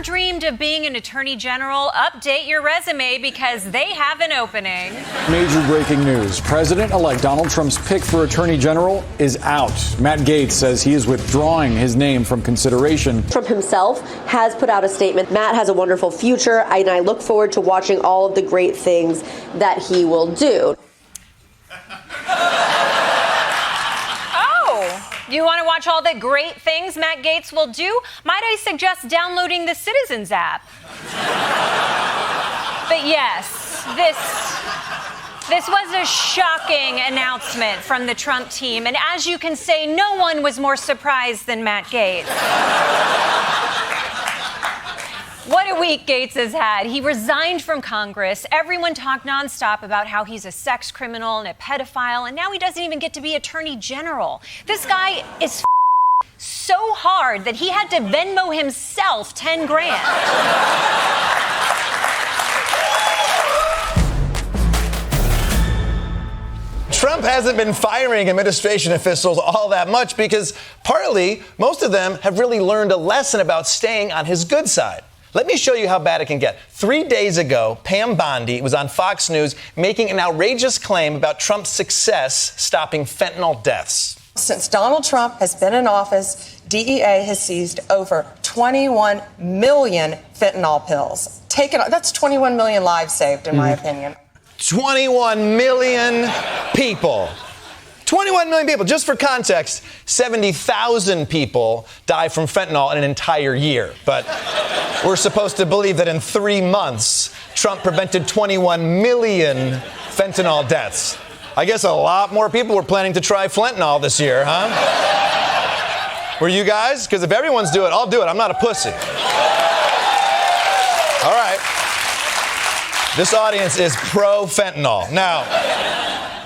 ever dreamed of being an attorney general? Update your resume because they have an opening. Major breaking news. President-elect Donald Trump's pick for attorney general is out. Matt Gaetz says he is withdrawing his name from consideration. Trump himself has put out a statement. Matt has a wonderful future, and I look forward to watching all of the great things that he will do. You want to watch all the great things Matt Gaetz will do? Might I suggest downloading the Citizens app? But yes, this was a shocking announcement from the Trump team. And as you can say, no one was more surprised than Matt Gaetz. What a week Gaetz has had. He resigned from Congress. Everyone talked nonstop about how he's a sex criminal and a pedophile, and now he doesn't even get to be attorney general. This guy is so hard that he had to Venmo himself 10 grand. Trump hasn't been firing administration officials all that much because partly most of them have really learned a lesson about staying on his good side. Let me show you how bad it can get. 3 days ago, Pam Bondi was on Fox News making an outrageous claim about Trump's success stopping fentanyl deaths. Since Donald Trump has been in office, DEA has seized over 21 million fentanyl pills. That's 21 million lives saved, in my opinion. 21 million people. 21 million people. Just for context, 70,000 people die from fentanyl in an entire year. But we're supposed to believe that in 3 months, Trump prevented 21 million fentanyl deaths. I guess a lot more people were planning to try fentanyl this year, huh? Were you guys? Because if everyone's doing it, I'll do it. I'm not a pussy. All right. This audience is pro-fentanyl. Now,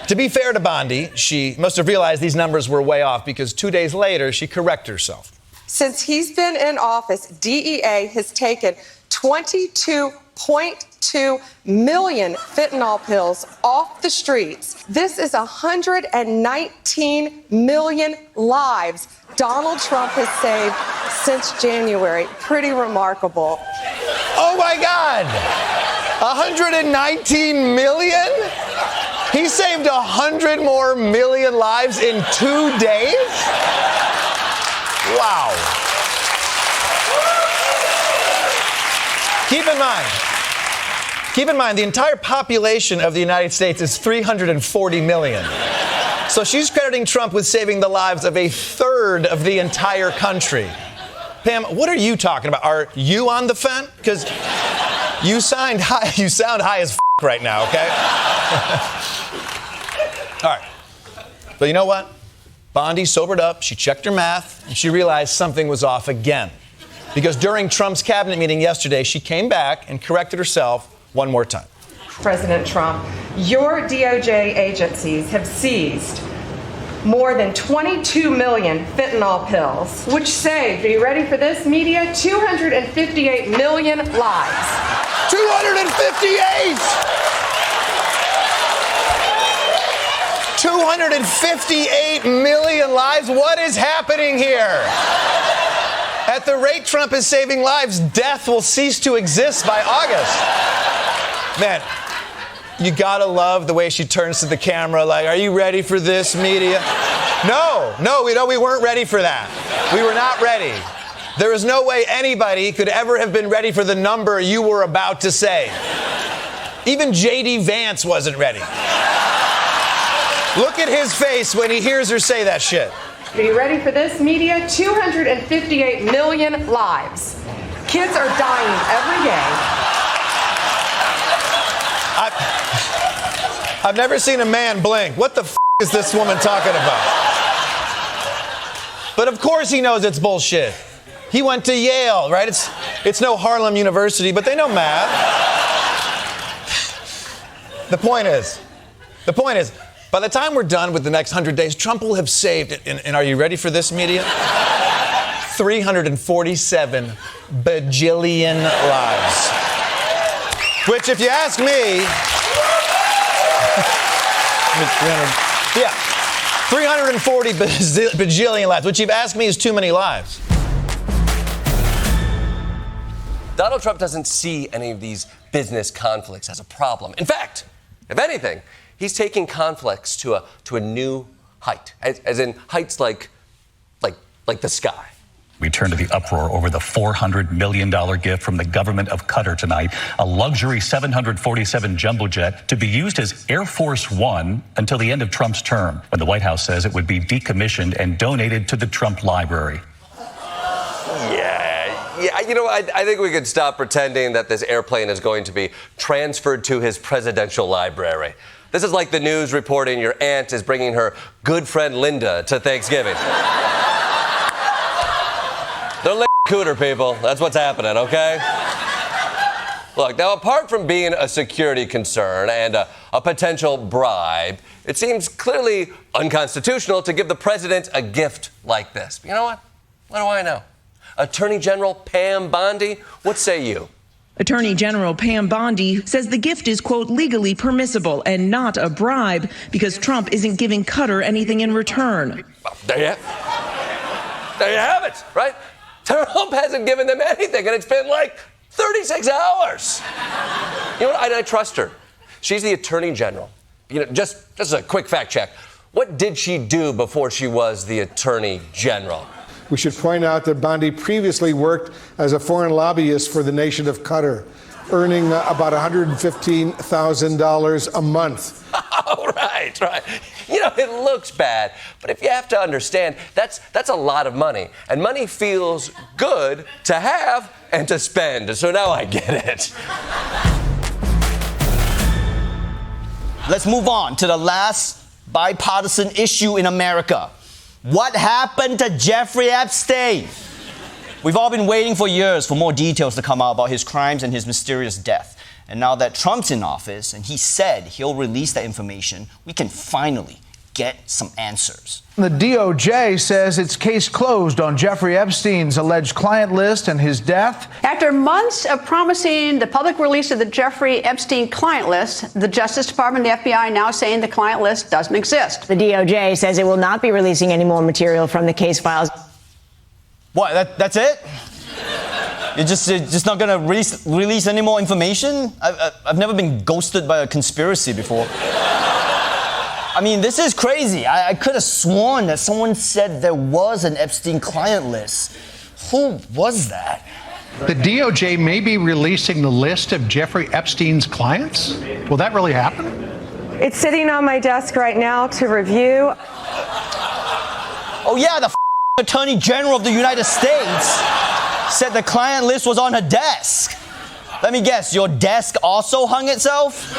to be fair to Bondi, she must have realized these numbers were way off because 2 days later, she corrected herself. Since he's been in office, DEA has taken 22.2 million fentanyl pills off the streets. This is 119 million lives Donald Trump has saved since January. Pretty remarkable. Oh, my God. 119 million? He saved 100 more million lives in 2 days? Wow. Keep in mind, the entire population of the United States is 340 million. So she's crediting Trump with saving the lives of a third of the entire country. Pam, what are you talking about? Are you on the fence? Because you sound high as right now, okay? All right. But you know what? Bondi sobered up, she checked her math, and she realized something was off again. Because during Trump's cabinet meeting yesterday, she came back and corrected herself one more time. President Trump, your DOJ agencies have seized more than 22 million fentanyl pills, which saved, are you ready for this, media? 258 million lives. 258! 258 million lives? What is happening here? At the rate Trump is saving lives, death will cease to exist by August. Man, you gotta love the way she turns to the camera like, are you ready for this, media? No, we weren't ready for that. We were not ready. There is no way anybody could ever have been ready for the number you were about to say. Even J.D. Vance wasn't ready. Look at his face when he hears her say that shit. Are you ready for this, media? 258 million lives. Kids are dying every day. I've never seen a man blink. What the is this woman talking about? But of course he knows it's bullshit. He went to Yale, right? It's no Harlem University, but they know math. The point is, by the time we're done with the next 100 days, Trump will have saved, and are you ready for this, media? 347 bajillion lives. Which, if you ask me, 340 bajillion lives, which, if you ask me, is too many lives. Donald Trump doesn't see any of these business conflicts as a problem. In fact, if anything, he's taking conflicts to a new height, as in heights like the sky. We turn to the uproar over the $400 million gift from the government of Qatar tonight, a luxury 747 jumbo jet to be used as Air Force One until the end of Trump's term, when the White House says it would be decommissioned and donated to the Trump Library. Yeah, you know, I think we could stop pretending that this airplane is going to be transferred to his presidential library. This is like the news reporting your aunt is bringing her good friend Linda to Thanksgiving. They're cooter, people. That's what's happening, okay? Look, now, apart from being a security concern and a potential bribe, it seems clearly unconstitutional to give the president a gift like this. But you know what? What do I know? Attorney General Pam Bondi, what say you? Attorney General Pam Bondi says the gift is, quote, legally permissible and not a bribe because Trump isn't giving Qatar anything in return. Well, there you have it, right? Trump hasn't given them anything, and it's been like 36 hours. You know what? I trust her. She's the Attorney General. You know, just a quick fact check. What did she do before she was the Attorney General? We should point out that Bondi previously worked as a foreign lobbyist for the nation of Qatar, earning about $115,000 a month. Oh, right. You know, it looks bad, but if you have to understand, that's a lot of money. And money feels good to have and to spend. So now I get it. Let's move on to the last bipartisan issue in America. What happened to Jeffrey Epstein? We've all been waiting for years for more details to come out about his crimes and his mysterious death. And now that Trump's in office and he said he'll release that information, we can finally get some answers. The DOJ says its case closed on Jeffrey Epstein's alleged client list and his death. After months of promising the public release of the Jeffrey Epstein client list, the Justice Department and the FBI now saying the client list doesn't exist. The DOJ says it will not be releasing any more material from the case files. What, that's it? You're just not going to release any more information? I've never been ghosted by a conspiracy before. I mean, this is crazy. I could have sworn that someone said there was an Epstein client list. Who was that? The DOJ may be releasing the list of Jeffrey Epstein's clients? Will that really happen? It's sitting on my desk right now to review. Oh, yeah, the Attorney General of the United States said the client list was on her desk. Let me guess, your desk also hung itself?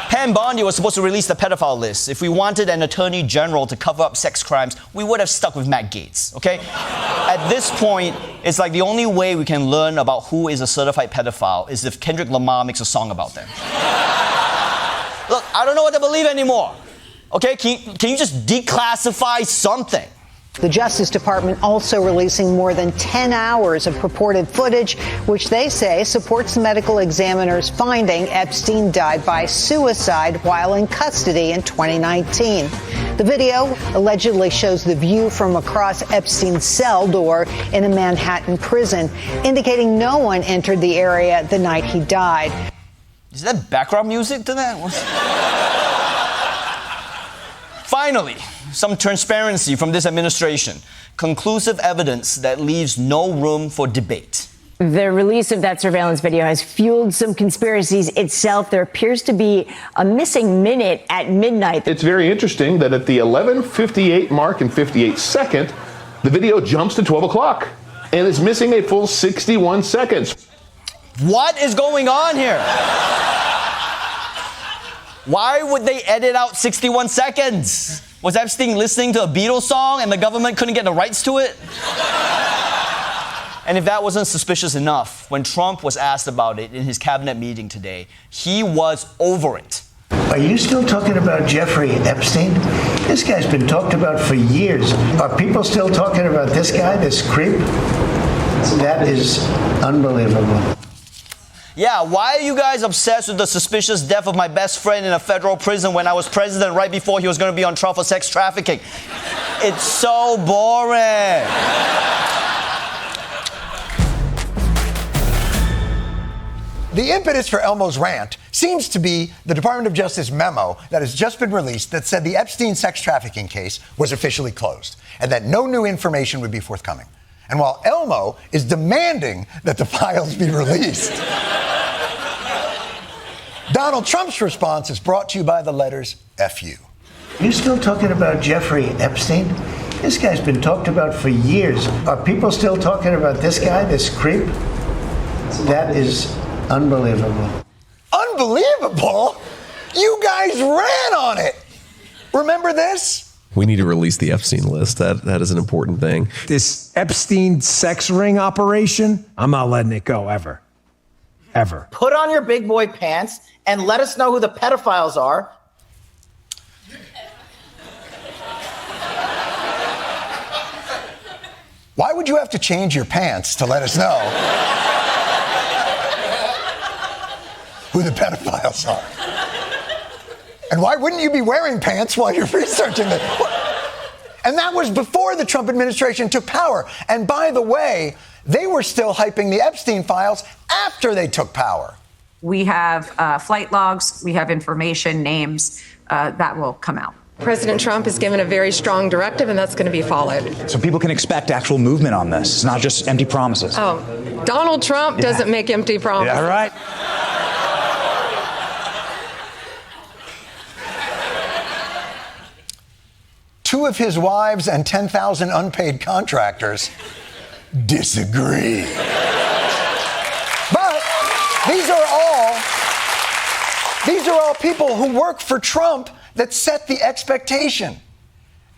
Pam Bondi was supposed to release the pedophile list. If we wanted an attorney general to cover up sex crimes, we would have stuck with Matt Gaetz, okay? At this point, it's like the only way we can learn about who is a certified pedophile is if Kendrick Lamar makes a song about them. Look, I don't know what to believe anymore. Okay, can you just declassify something? The Justice Department also releasing more than 10 hours of purported footage, which they say supports the medical examiner's finding Epstein died by suicide while in custody in 2019. The video allegedly shows the view from across Epstein's cell door in a Manhattan prison, indicating no one entered the area the night he died. Is that background music to that? Finally, some transparency from this administration. Conclusive evidence that leaves no room for debate. The release of that surveillance video has fueled some conspiracies itself. There appears to be a missing minute at midnight. It's very interesting that at the 11:58 mark and 58 second, the video jumps to 12 o'clock and is missing a full 61 seconds. What is going on here? Why would they edit out 61 seconds? Was Epstein listening to a Beatles song and the government couldn't get the rights to it? And if that wasn't suspicious enough, when Trump was asked about it in his cabinet meeting today, he was over it. Are you still talking about Jeffrey Epstein? This guy's been talked about for years. Are people still talking about this guy, this creep? That is unbelievable. Yeah, why are you guys obsessed with the suspicious death of my best friend in a federal prison when I was president right before he was going to be on trial for sex trafficking? It's so boring. The impetus for Elmo's rant seems to be the Department of Justice memo that has just been released that said the Epstein sex trafficking case was officially closed and that no new information would be forthcoming. And while Elmo is demanding that the files be released, Donald Trump's response is brought to you by the letters FU. You still talking about Jeffrey Epstein? This guy's been talked about for years. Are people still talking about this guy, this creep? That is unbelievable. Unbelievable? You guys ran on it. Remember this? We need to release the Epstein list. That is an important thing. This Epstein sex ring operation, I'm not letting it go ever. Ever. Put on your big boy pants and let us know who the pedophiles are. Why would you have to change your pants to let us know who the pedophiles are? And why wouldn't you be wearing pants while you're researching this? And that was before the Trump administration took power. And by the way, they were still hyping the Epstein files after they took power. We have flight logs, we have information, names that will come out. President Trump has given a very strong directive, and that's going to be followed. So people can expect actual movement on this. It's not just empty promises. Oh, Donald Trump doesn't make empty promises. Yeah, right. Two of his wives and 10,000 unpaid contractors disagree. But these are all people who work for Trump that set the expectation.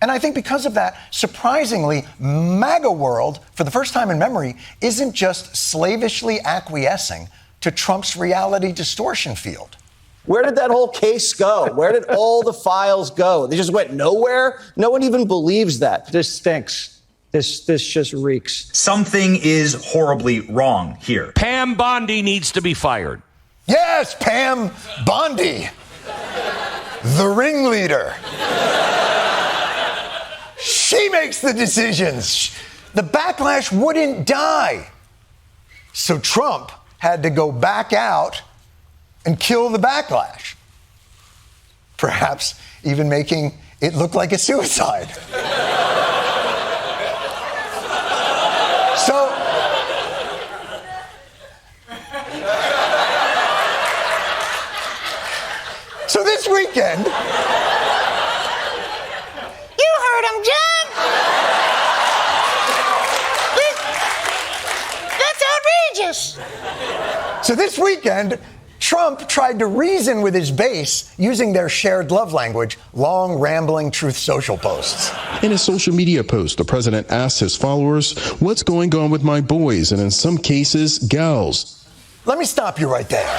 And I think because of that, surprisingly, MAGA world, for the first time in memory, isn't just slavishly acquiescing to Trump's reality distortion field. Where did that whole case go? Where did all the files go? They just went nowhere? No one even believes that. This stinks. This just reeks. Something is horribly wrong here. Pam Bondi needs to be fired. Yes, Pam Bondi, the ringleader. She makes the decisions. The backlash wouldn't die. So Trump had to go back out and kill the backlash. Perhaps even making it look like a suicide. So this weekend... You heard him, John! That's outrageous! So this weekend, Trump tried to reason with his base using their shared love language, long, rambling Truth Social posts. In a social media post, the president asked his followers, "What's going on with my boys?" and in some cases, gals. Let me stop you right there.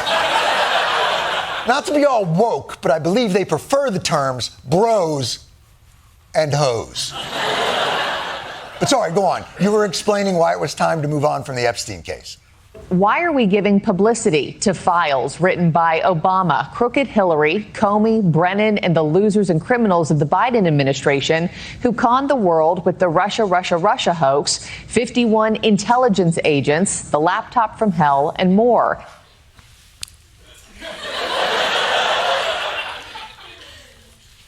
Not to be all woke, but I believe they prefer the terms bros and hoes. But sorry, go on. You were explaining why it was time to move on from the Epstein case. Why are we giving publicity to files written by Obama, crooked Hillary, Comey, Brennan, and the losers and criminals of the Biden administration who conned the world with the Russia hoax, 51 intelligence agents, the laptop from hell, and more?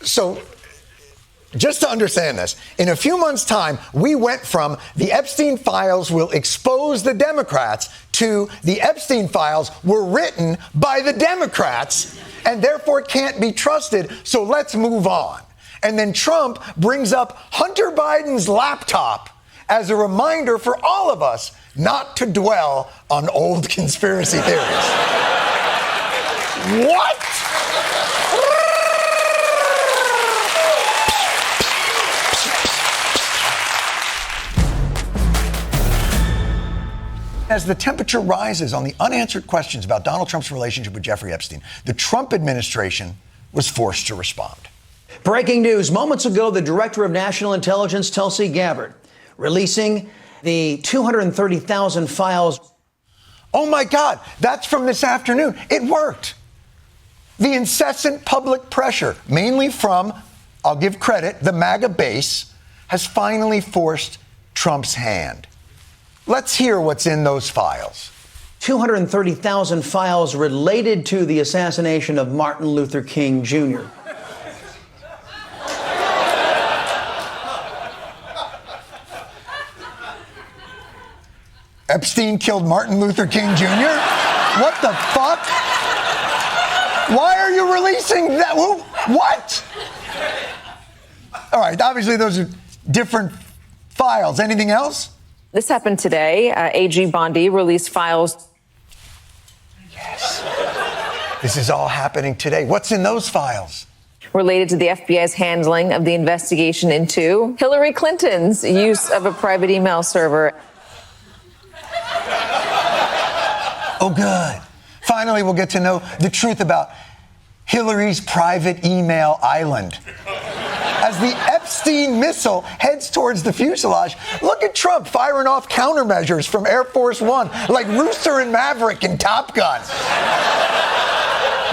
So, just to understand this, in a few months' time, we went from the Epstein files will expose the Democrats to the Epstein files were written by the Democrats and therefore can't be trusted, so let's move on. And then Trump brings up Hunter Biden's laptop as a reminder for all of us not to dwell on old conspiracy theories. What? As the temperature rises on the unanswered questions about Donald Trump's relationship with Jeffrey Epstein, the Trump administration was forced to respond. Breaking news. Moments ago, the Director of National Intelligence, Tulsi Gabbard, releasing the 230,000 files. Oh, my God. That's from this afternoon. It worked. The incessant public pressure, mainly from, I'll give credit, the MAGA base, has finally forced Trump's hand. Let's hear what's in those files. 230,000 files related to the assassination of Martin Luther King Jr. Epstein killed Martin Luther King Jr.? What the fuck? Why are you releasing that? What? All right, obviously those are different files. Anything else? This happened today. AG Bondi released files. Yes. This is all happening today. What's in those files? Related to the FBI's handling of the investigation into Hillary Clinton's use of a private email server. Oh, good. Finally, we'll get to know the truth about Hillary's private email island. As the Epstein missile heads towards the fuselage, look at Trump firing off countermeasures from Air Force One, like Rooster and Maverick in Top Gun.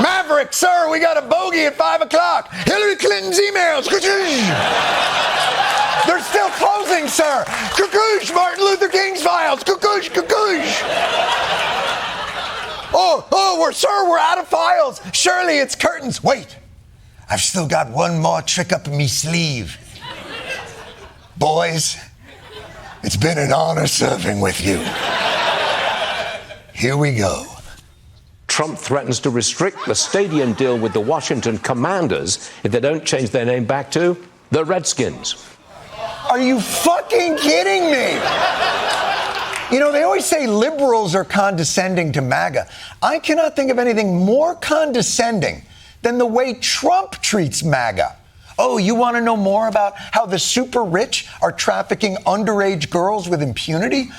Maverick, sir, we got a bogey at 5 o'clock. Hillary Clinton's emails. They're still closing, sir. Cuckoosh, Martin Luther King's files. Cuckoosh, cuckoosh. We're out of files. Shirley, it's curtains. Wait, I've still got one more trick up me sleeve. Boys, it's been an honor serving with you. Here we go. Trump threatens to restrict the stadium deal with the Washington Commanders if they don't change their name back to the Redskins. Are you fucking kidding me? You know, they always say liberals are condescending to MAGA. I cannot think of anything more condescending than the way Trump treats MAGA. Oh, you want to know more about how the super rich are trafficking underage girls with impunity?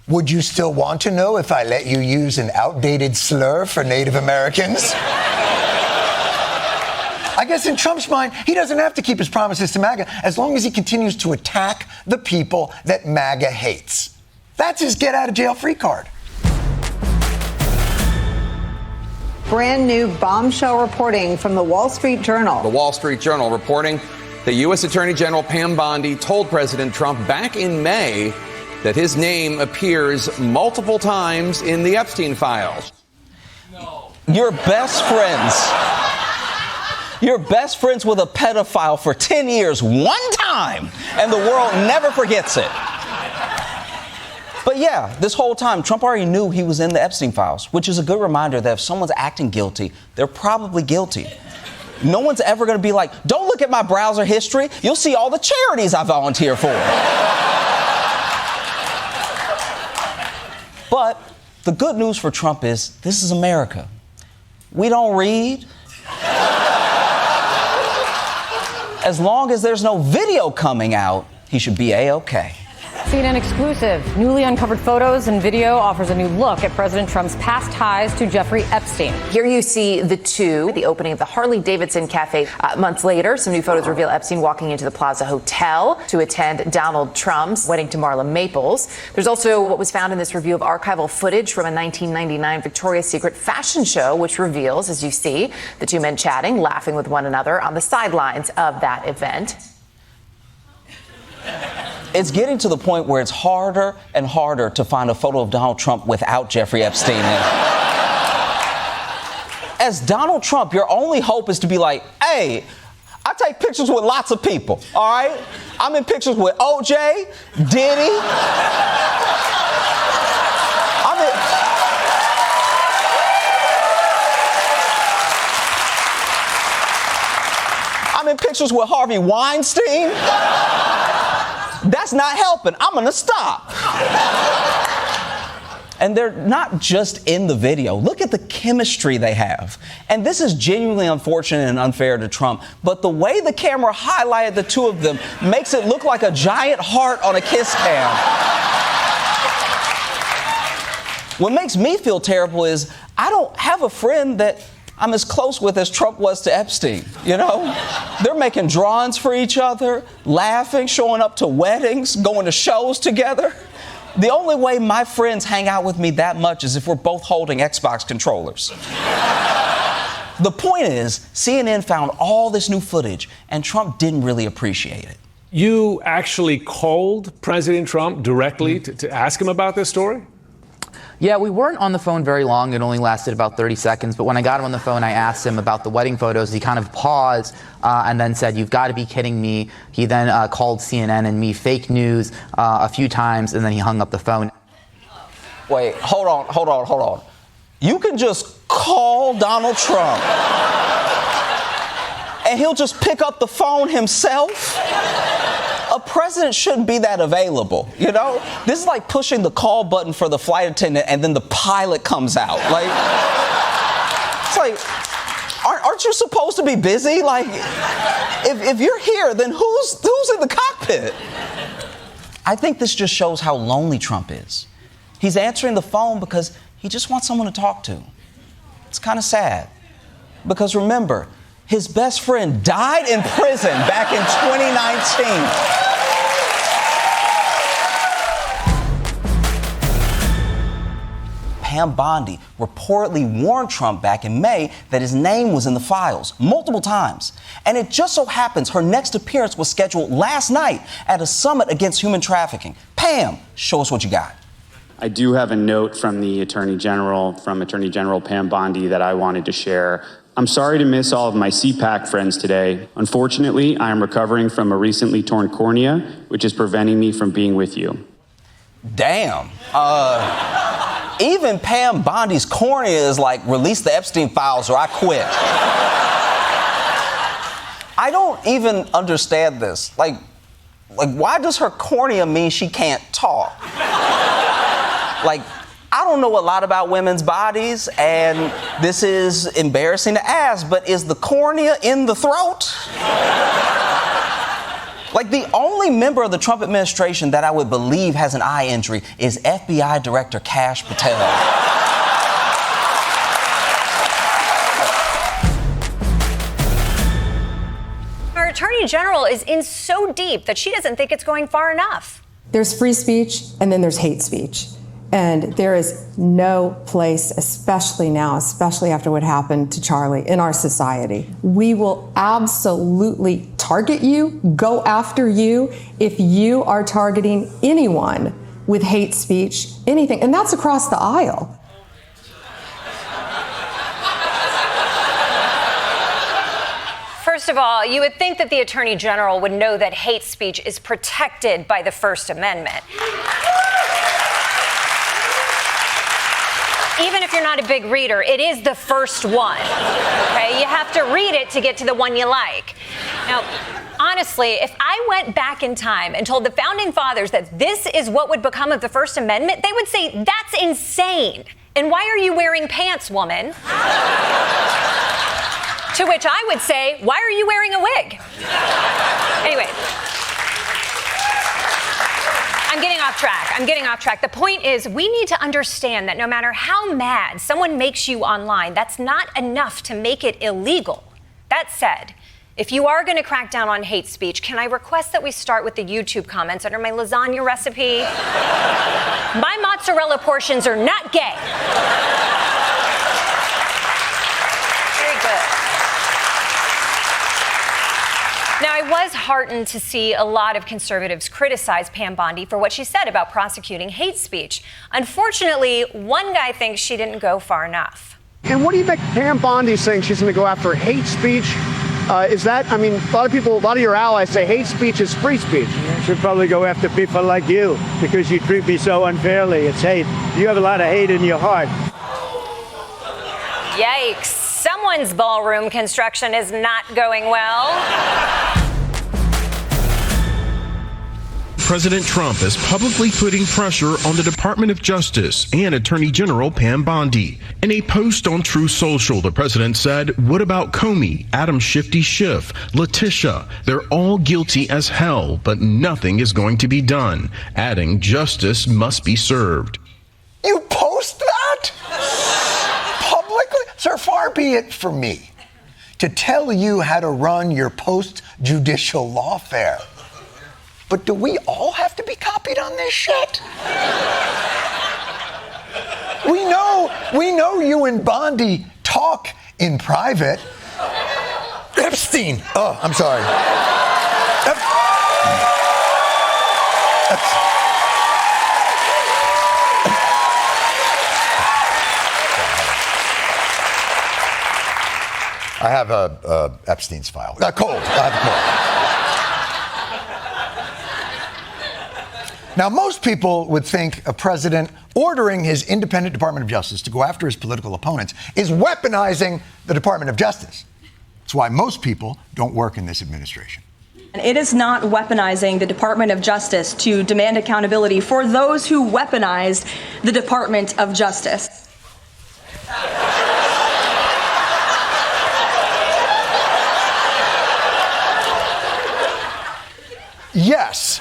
Would you still want to know if I let you use an outdated slur for Native Americans? I guess in Trump's mind, he doesn't have to keep his promises to MAGA as long as he continues to attack the people that MAGA hates. That's his get-out-of-jail-free card. Brand new bombshell reporting from the Wall Street Journal. The Wall Street Journal reporting that U.S. Attorney General Pam Bondi told President Trump back in May that his name appears multiple times in the Epstein files. You're best friends. You're best friends with a pedophile for 10 years, one time, and the world never forgets it. But yeah, this whole time, Trump already knew he was in the Epstein files, which is a good reminder that if someone's acting guilty, they're probably guilty. No one's ever going to be like, don't look at my browser history. You'll see all the charities I volunteer for. But the good news for Trump is this is America. We don't read. As long as there's no video coming out, he should be A-OK. CNN exclusive. Newly uncovered photos and video offers a new look at President Trump's past ties to Jeffrey Epstein. Here you see the two, the opening of the Harley-Davidson Cafe. Months later, some new photos reveal Epstein walking into the Plaza Hotel to attend Donald Trump's wedding to Marla Maples. There's also what was found in this review of archival footage from a 1999 Victoria's Secret fashion show, which reveals, as you see, the two men chatting, laughing with one another on the sidelines of that event. It's getting to the point where it's harder and harder to find a photo of Donald Trump without Jeffrey Epstein in it. As Donald Trump, your only hope is to be like, hey, I take pictures with lots of people, all right? I'm in pictures with OJ, Diddy. I'm in pictures with Harvey Weinstein. That's not helping. I'm going to stop. And they're not just in the video. Look at the chemistry they have. And this is genuinely unfortunate and unfair to Trump. But the way the camera highlighted the two of them makes it look like a giant heart on a kiss cam. What makes me feel terrible is I don't have a friend that I'm as close with as Trump was to Epstein, you know? They're making drawings for each other, laughing, showing up to weddings, going to shows together. The only way my friends hang out with me that much is if we're both holding Xbox controllers. The point is, CNN found all this new footage, and Trump didn't really appreciate it. You actually called President Trump directly to ask him about this story? Yeah, we weren't on the phone very long. It only lasted about 30 seconds. But when I got him on the phone, I asked him about the wedding photos. He kind of paused and then said, "You've got to be kidding me." He then called CNN and me fake news a few times, and then he hung up the phone. Wait, hold on. You can just call Donald Trump and he'll just pick up the phone himself? A president shouldn't be that available, you know? This is like pushing the call button for the flight attendant and then the pilot comes out. Like, it's like, aren't you supposed to be busy? Like, if you're here, then who's in the cockpit? I think this just shows how lonely Trump is. He's answering the phone because he just wants someone to talk to. It's kind of sad. Because remember, his best friend died in prison back in 2019. Pam Bondi reportedly warned Trump back in May that his name was in the files multiple times. And it just so happens her next appearance was scheduled last night at a summit against human trafficking. Pam, show us what you got. I do have a note from the Attorney General, Pam Bondi, that I wanted to share. I'm sorry to miss all of my CPAC friends today. Unfortunately, I am recovering from a recently torn cornea, which is preventing me from being with you. Damn. Even Pam Bondi's cornea is like, release the Epstein files or I quit. I don't even understand this. Like, why does her cornea mean she can't talk? Like, I don't know a lot about women's bodies, and this is embarrassing to ask, but is the cornea in the throat? Like, the only member of the Trump administration that I would believe has an eye injury is FBI Director Kash Patel. Our Attorney General is in so deep that she doesn't think it's going far enough. There's free speech, and then there's hate speech. And there is no place, especially now, especially after what happened to Charlie, in our society. We will absolutely target you, go after you, if you are targeting anyone with hate speech, anything. And that's across the aisle. First of all, you would think that the Attorney General would know that hate speech is protected by the First Amendment. Even if you're not a big reader, it is the first one, okay? You have to read it to get to the one you like. Now, honestly, if I went back in time and told the Founding Fathers that this is what would become of the First Amendment, they would say, that's insane. And why are you wearing pants, woman? To which I would say, why are you wearing a wig? Anyway. I'm getting off track. The point is, we need to understand that no matter how mad someone makes you online, that's not enough to make it illegal. That said, if you are going to crack down on hate speech, can I request that we start with the YouTube comments under my lasagna recipe? My mozzarella portions are not gay. Very good. Now, I was heartened to see a lot of conservatives criticize Pam Bondi for what she said about prosecuting hate speech. Unfortunately, one guy thinks she didn't go far enough. And what do you think Pam Bondi saying she's going to go after hate speech? Is that, I mean, a lot of your allies say hate speech is free speech. I should probably go after people like you because you treat me so unfairly. It's hate. You have a lot of hate in your heart. Yikes. Someone's ballroom construction is not going well. President Trump is publicly putting pressure on the Department of Justice and Attorney General Pam Bondi. In a post on Truth Social, the president said, "What about Comey, Adam Shifty Schiff, Letitia? They're all guilty as hell, but nothing is going to be done," adding justice must be served. You post that? Publicly? Sir, far be it from me to tell you how to run your post-judicial lawfare. But do we all have to be copied on this shit? We know you and Bondi talk in private. Epstein. Oh, I'm sorry. I have Epstein's file. Cold. I have cold. Now, most people would think a president ordering his independent Department of Justice to go after his political opponents is weaponizing the Department of Justice. That's why most people don't work in this administration. It is not weaponizing the Department of Justice to demand accountability for those who weaponized the Department of Justice. Yes.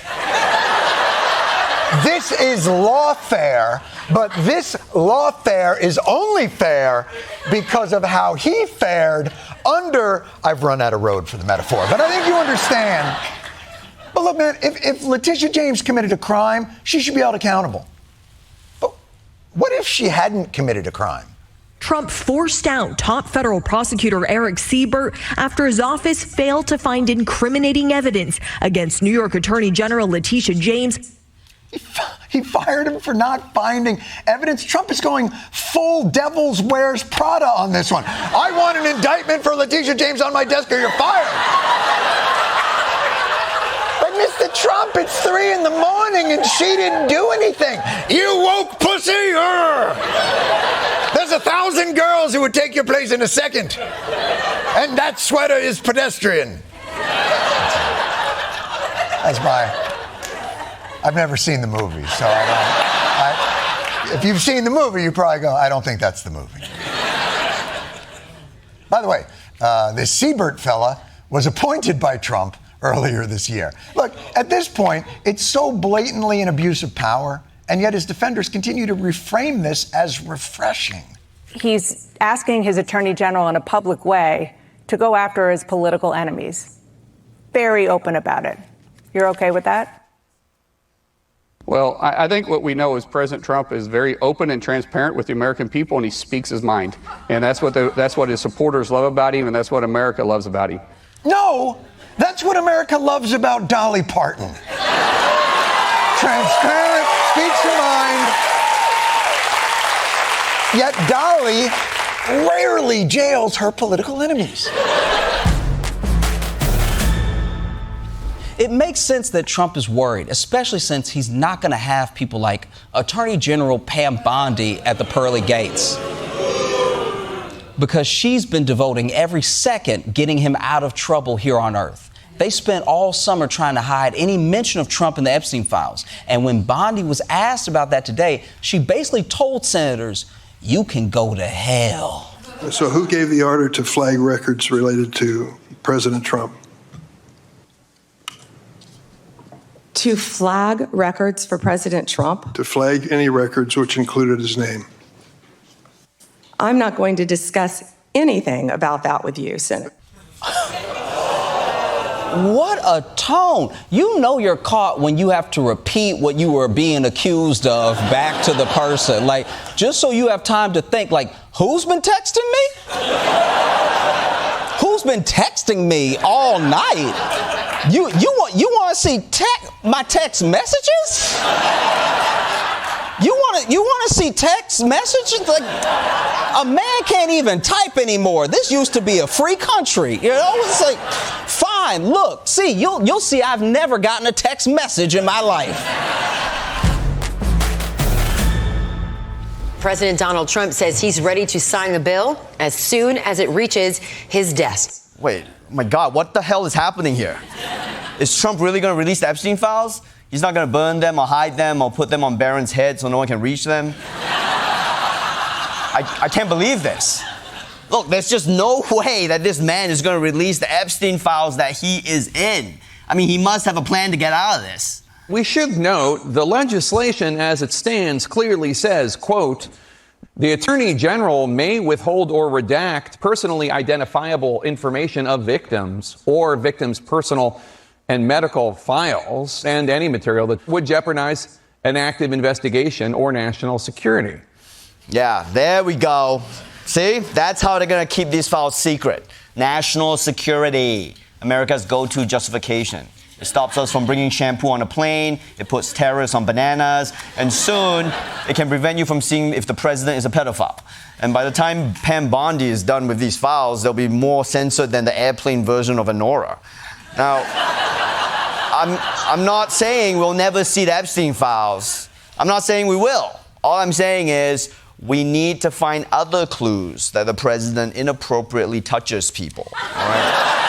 This is lawfare, but this lawfare is only fair because of how he fared under, I've run out of road for the metaphor, but I think you understand. But look, man, if Letitia James committed a crime, she should be held accountable. But what if she hadn't committed a crime? Trump forced out top federal prosecutor Eric Siebert after his office failed to find incriminating evidence against New York Attorney General Letitia James. He fired him for not finding evidence. Trump is going full Devil's Wears Prada on this one. I want an indictment for Letitia James on my desk or you're fired. But Mr. Trump, it's 3 a.m. and she didn't do anything. You woke pussy! There's 1,000 girls who would take your place in a second. And that sweater is pedestrian. That's I've never seen the movie, so if you've seen the movie, you probably go, I don't think that's the movie. By the way, this Siebert fella was appointed by Trump earlier this year. Look, at this point, it's so blatantly an abuse of power, and yet his defenders continue to reframe this as refreshing. He's asking his attorney general in a public way to go after his political enemies. Very open about it. You're okay with that? Well, I think what we know is President Trump is very open and transparent with the American people, and he speaks his mind. And that's what his supporters love about him, and that's what America loves about him. No, that's what America loves about Dolly Parton. Transparent, speaks her mind. Yet Dolly rarely jails her political enemies. It makes sense that Trump is worried, especially since he's not going to have people like Attorney General Pam Bondi at the pearly gates. Because she's been devoting every second getting him out of trouble here on Earth. They spent all summer trying to hide any mention of Trump in the Epstein files. And when Bondi was asked about that today, she basically told senators, you can go to hell. So who gave the order to flag records related to President Trump? To flag records for President Trump? To flag any records which included his name. I'm not going to discuss anything about that with you, Senator. What a tone. You know you're caught when you have to repeat what you were being accused of back to the person. Like, just so you have time to think, like, who's been texting me? Who's been texting me all night? You want to see my text messages? You want to see text messages? Like, a man can't even type anymore. This used to be a free country. You know, it's like, fine, look, see, you'll see I've never gotten a text message in my life. President Donald Trump says he's ready to sign the bill as soon as it reaches his desk. Wait, oh my God, what the hell is happening here? Is Trump really going to release the Epstein files? He's not going to burn them or hide them or put them on Barron's head so no one can reach them? I can't believe this. Look, there's just no way that this man is going to release the Epstein files that he is in. I mean, he must have a plan to get out of this. We should note the legislation as it stands clearly says, quote, the Attorney General may withhold or redact personally identifiable information of victims or victims' personal and medical files and any material that would jeopardize an active investigation or national security. Yeah, there we go. See, that's how they're going to keep these files secret. National security, America's go-to justification. It stops us from bringing shampoo on a plane. It puts terrorists on bananas. And soon, it can prevent you from seeing if the president is a pedophile. And by the time Pam Bondi is done with these files, they'll be more censored than the airplane version of Anora. Now, I'm not saying we'll never see the Epstein files. I'm not saying we will. All I'm saying is we need to find other clues that the president inappropriately touches people. All right?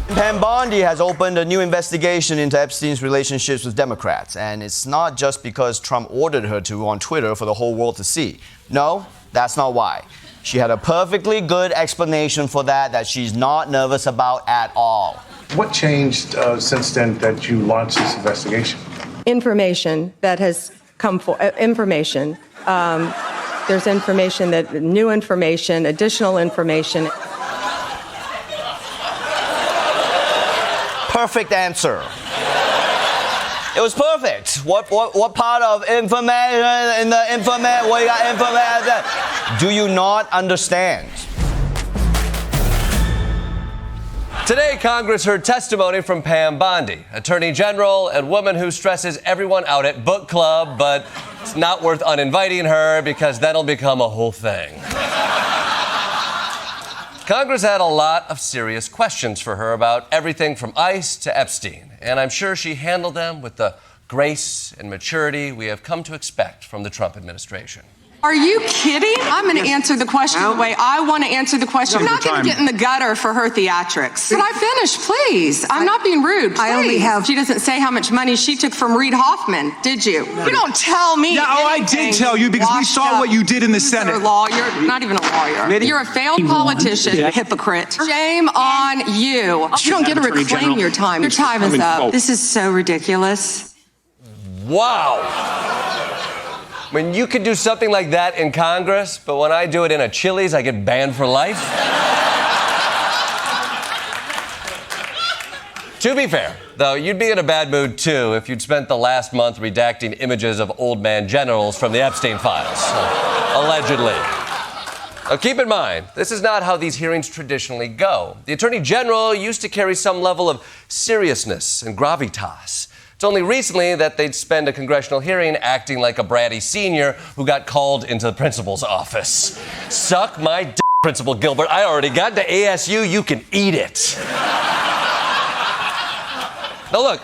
Pam Bondi has opened a new investigation into Epstein's relationships with Democrats, and it's not just because Trump ordered her to on Twitter for the whole world to see. No, that's not why. She had a perfectly good explanation for that she's not nervous about at all. What changed since then that you launched this investigation? Information that has come for information. There's information new information, additional information. Perfect answer. It was perfect. What part of information in the information? What you got information? Do you not understand? Today, Congress heard testimony from Pam Bondi, Attorney General and woman who stresses everyone out at book club, but it's not worth uninviting her because that'll become a whole thing. Congress had a lot of serious questions for her about everything from ICE to Epstein, and I'm sure she handled them with the grace and maturity we have come to expect from the Trump administration. Are you kidding? I'm going to answer the question the way I want to answer the question. I'm not going to get in the gutter for her theatrics. Can I finish, please? I'm not being rude. Please. She doesn't say how much money she took from Reid Hoffman, did you? You don't tell me. Yeah, I did tell you because we saw what you did in the Senate. You're a lawyer, not even a lawyer. You're a failed politician, hypocrite. Shame on you. You don't get to reclaim your time. Your time is up. This is so ridiculous. Wow. I mean, you could do something like that in Congress, but when I do it in a Chili's, I get banned for life? To be fair, though, you'd be in a bad mood, too, if you'd spent the last month redacting images of old man generals from the Epstein files. Allegedly. Now, keep in mind, this is not how these hearings traditionally go. The Attorney General used to carry some level of seriousness and gravitas. It's only recently that they'd spend a congressional hearing acting like a bratty senior who got called into the principal's office. Suck my d***, Principal Gilbert. I already got to ASU. You can eat it. Now, look,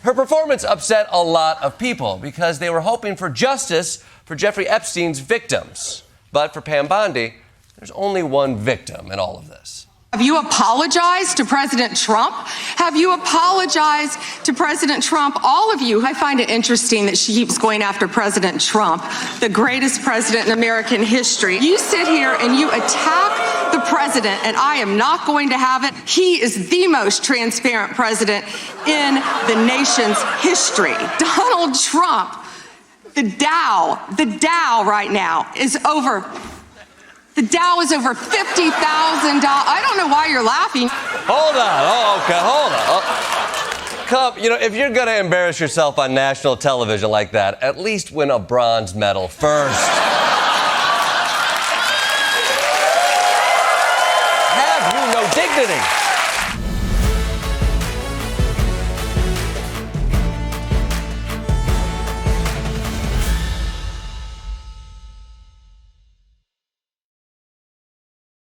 her performance upset a lot of people because they were hoping for justice for Jeffrey Epstein's victims. But for Pam Bondi, there's only one victim in all of this. Have you apologized to President Trump? Have you apologized to President Trump? All of you. I find it interesting that she keeps going after President Trump, the greatest president in American history. You sit here and you attack the president, and I am not going to have it. He is the most transparent president in the nation's history. Donald Trump, the Dow right now is over. The Dow is over $50,000. I don't know why you're laughing. Hold on. Oh, okay, hold on. Come, if you're going to embarrass yourself on national television like that, at least win a bronze medal first. Have you no dignity?